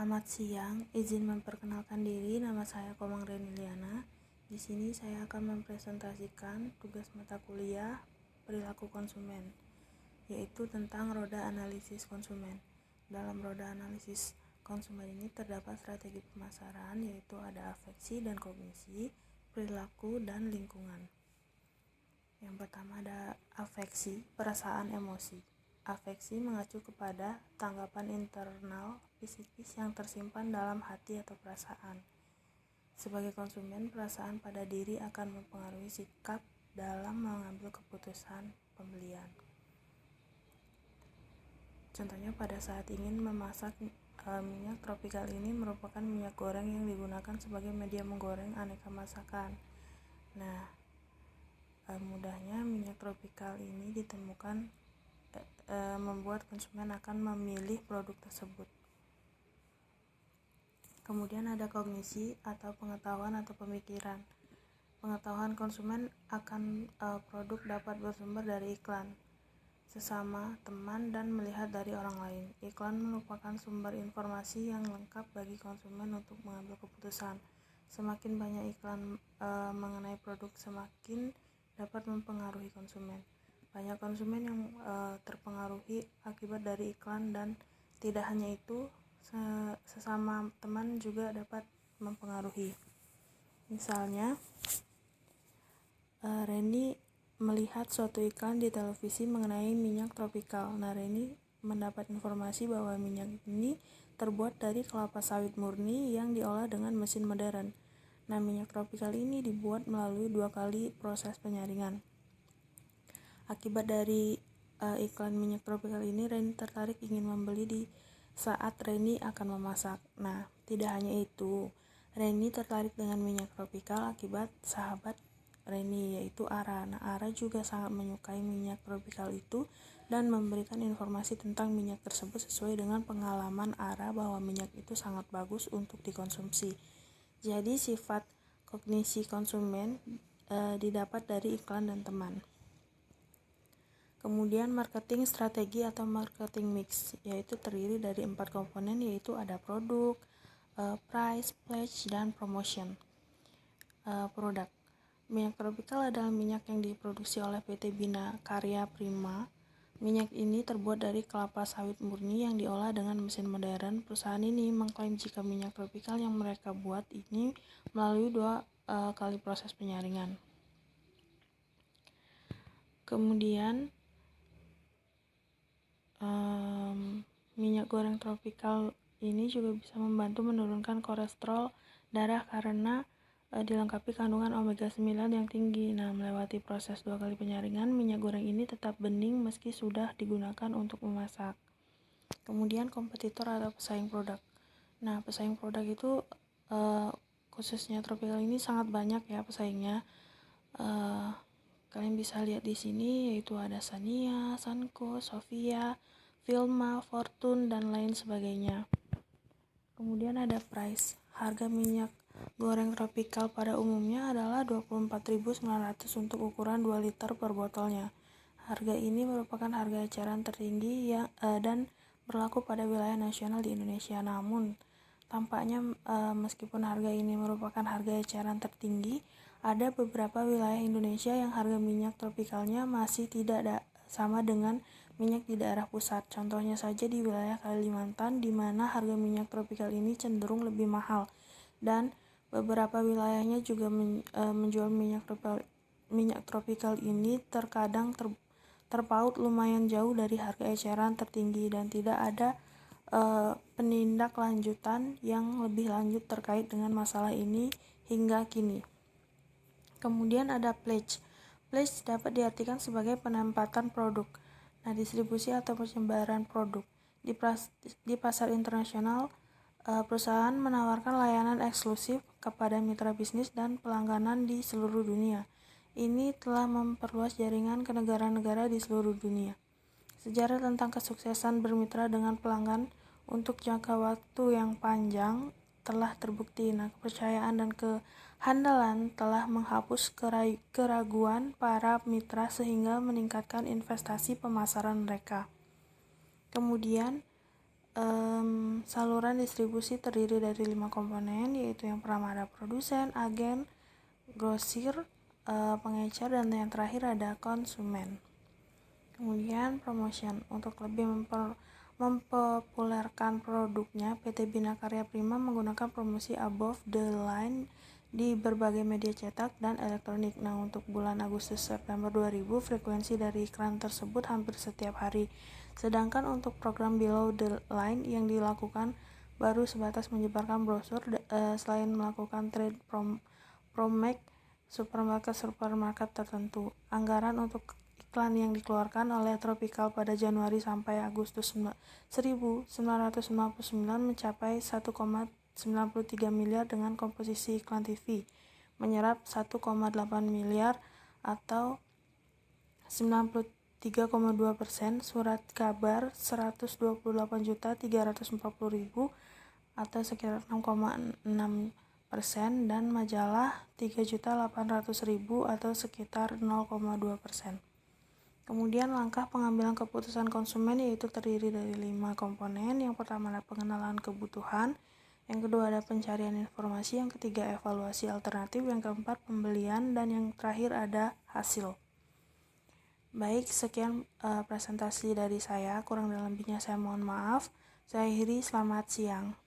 Selamat siang, izin memperkenalkan diri, nama saya Komang Reniliana. Di sini saya akan mempresentasikan tugas mata kuliah perilaku konsumen, yaitu tentang roda analisis konsumen. Dalam roda analisis konsumen ini terdapat strategi pemasaran, yaitu ada afeksi dan kognisi, perilaku, dan lingkungan. Yang pertama ada afeksi, perasaan emosi. Afeksi mengacu kepada tanggapan internal psikis yang tersimpan dalam hati atau perasaan. Sebagai konsumen, perasaan pada diri akan mempengaruhi sikap dalam mengambil keputusan pembelian. Contohnya pada saat ingin memasak minyak tropikal ini merupakan minyak goreng yang digunakan sebagai media menggoreng aneka masakan. Mudahnya minyak tropikal ini ditemukan membuat konsumen akan memilih produk tersebut. Kemudian ada kognisi atau pengetahuan atau pemikiran. Pengetahuan konsumen akan produk dapat bersumber dari iklan, sesama teman, dan melihat dari orang lain. Iklan merupakan sumber informasi yang lengkap bagi konsumen untuk mengambil keputusan. Semakin banyak iklan mengenai produk, semakin dapat mempengaruhi konsumen. Banyak konsumen yang terpengaruhi akibat dari iklan, dan tidak hanya itu, sesama teman juga dapat mempengaruhi. Misalnya, Reni melihat suatu iklan di televisi mengenai minyak tropikal. Reni mendapat informasi bahwa minyak ini terbuat dari kelapa sawit murni yang diolah dengan mesin modern. Minyak tropikal ini dibuat melalui 2 kali proses penyaringan. Akibat dari iklan minyak tropikal ini, Reni tertarik ingin membeli di saat Reni akan memasak. Tidak hanya itu, Reni tertarik dengan minyak tropikal akibat sahabat Reni, yaitu Ara. Ara juga sangat menyukai minyak tropikal itu dan memberikan informasi tentang minyak tersebut sesuai dengan pengalaman Ara bahwa minyak itu sangat bagus untuk dikonsumsi. Jadi sifat kognisi konsumen didapat dari iklan dan teman. Kemudian marketing strategi atau marketing mix, yaitu terdiri dari 4 komponen, yaitu ada produk, price, pledge, dan promotion. Produk. Minyak tropikal adalah minyak yang diproduksi oleh PT Bina Karya Prima. Minyak ini terbuat dari kelapa sawit murni yang diolah dengan mesin modern. Perusahaan ini mengklaim jika minyak tropikal yang mereka buat ini melalui 2 kali proses penyaringan. Kemudian minyak goreng tropikal ini juga bisa membantu menurunkan kolesterol darah karena dilengkapi kandungan omega 9 yang tinggi. Melewati proses 2 kali penyaringan, minyak goreng ini tetap bening meski sudah digunakan untuk memasak. Kemudian kompetitor atau pesaing produk. Pesaing produk itu khususnya tropikal ini sangat banyak ya pesaingnya. Kalian bisa lihat di sini, yaitu ada Sania, Sanko, Sofia, Vilma, Fortune, dan lain sebagainya. Kemudian ada price. Harga minyak goreng tropikal pada umumnya adalah 24.900 untuk ukuran 2 liter per botolnya. Harga ini merupakan harga eceran tertinggi dan berlaku pada wilayah nasional di Indonesia. Namun, tampaknya meskipun harga ini merupakan harga eceran tertinggi, ada beberapa wilayah Indonesia yang harga minyak tropikalnya masih tidak sama dengan minyak di daerah pusat. Contohnya saja di wilayah Kalimantan, di mana harga minyak tropikal ini cenderung lebih mahal, dan beberapa wilayahnya juga menjual minyak tropikal ini terkadang terpaut lumayan jauh dari harga eceran tertinggi, dan tidak ada penindak lanjutan yang lebih lanjut terkait dengan masalah ini hingga kini. Kemudian ada pledge. Pledge dapat diartikan sebagai penempatan produk. Distribusi atau penyebaran produk. Di pasar internasional, perusahaan menawarkan layanan eksklusif kepada mitra bisnis dan pelangganan di seluruh dunia. Ini telah memperluas jaringan ke negara-negara di seluruh dunia. Sejarah tentang kesuksesan bermitra dengan pelanggan untuk jangka waktu yang panjang telah terbukti. Kepercayaan dan kehandalan telah menghapus keraguan para mitra sehingga meningkatkan investasi pemasaran mereka. Kemudian Saluran distribusi terdiri dari 5 komponen, yaitu yang pertama ada produsen, agen, grosir, pengecer, dan yang terakhir ada konsumen. Kemudian promotion, untuk lebih mempopulerkan produknya, PT Bina Karya Prima menggunakan promosi above the line di berbagai media cetak dan elektronik. Nah, untuk bulan Agustus-September 2000, frekuensi dari iklan tersebut hampir setiap hari. Sedangkan untuk program below the line yang dilakukan baru sebatas menyebarkan brosur, selain melakukan trade promote supermarket tertentu. Anggaran untuk iklan yang dikeluarkan oleh Tropical pada Januari sampai Agustus 1999 mencapai 1,93 miliar dengan komposisi iklan TV menyerap 1,8 miliar atau 93,2%, surat kabar 128.340.000 atau sekitar 6,6%, dan majalah 3.800.000 atau sekitar 0,2%. Kemudian langkah pengambilan keputusan konsumen yaitu terdiri dari 5 komponen. Yang pertama adalah pengenalan kebutuhan, yang kedua ada pencarian informasi, yang ketiga evaluasi alternatif, yang keempat pembelian, dan yang terakhir ada hasil. Baik, sekian presentasi dari saya, kurang dan lebihnya saya mohon maaf. Saya akhiri, selamat siang.